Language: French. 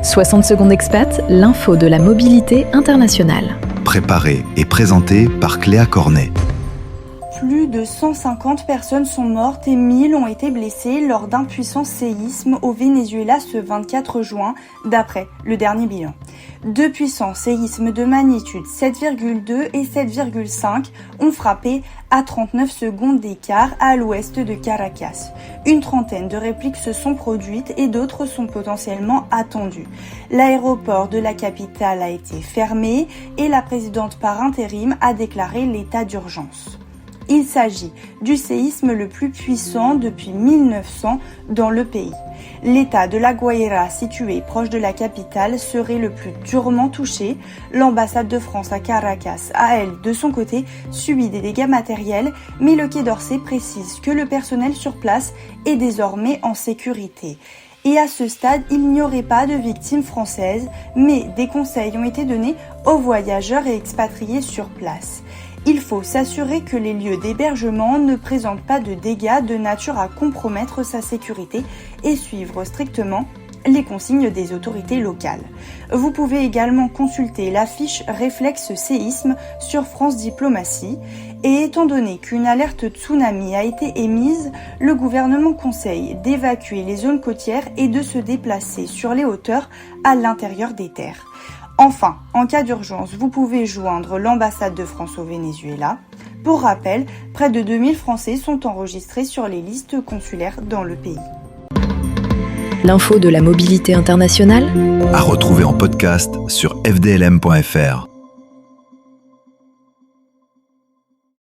60 secondes expat, l'info de la mobilité internationale. Préparé et présenté par Cléa Cornet. Plus de 150 personnes sont mortes et 1000 ont été blessées lors d'un puissant séisme au Venezuela ce 24 juin, d'après le dernier bilan. Deux puissants séismes de magnitude 7,2 et 7,5 ont frappé à 39 secondes d'écart à l'ouest de Caracas. Une trentaine de répliques se sont produites et d'autres sont potentiellement attendues. L'aéroport de la capitale a été fermé et la présidente par intérim a déclaré l'état d'urgence. Il s'agit du séisme le plus puissant depuis 1900 dans le pays. L'État de La Guaira, situé proche de la capitale, serait le plus durement touché. L'ambassade de France à Caracas a, elle, de son côté, subi des dégâts matériels, mais le Quai d'Orsay précise que le personnel sur place est désormais en sécurité. Et à ce stade, il n'y aurait pas de victimes françaises, mais des conseils ont été donnés aux voyageurs et expatriés sur place. Il faut s'assurer que les lieux d'hébergement ne présentent pas de dégâts de nature à compromettre sa sécurité et suivre strictement les consignes des autorités locales. Vous pouvez également consulter la fiche Réflexe séisme sur France Diplomatie. Et étant donné qu'une alerte tsunami a été émise, le gouvernement conseille d'évacuer les zones côtières et de se déplacer sur les hauteurs à l'intérieur des terres. Enfin, en cas d'urgence, vous pouvez joindre l'ambassade de France au Venezuela. Pour rappel, près de 2000 Français sont enregistrés sur les listes consulaires dans le pays. L'info de la mobilité internationale À retrouver en podcast sur fdlm.fr.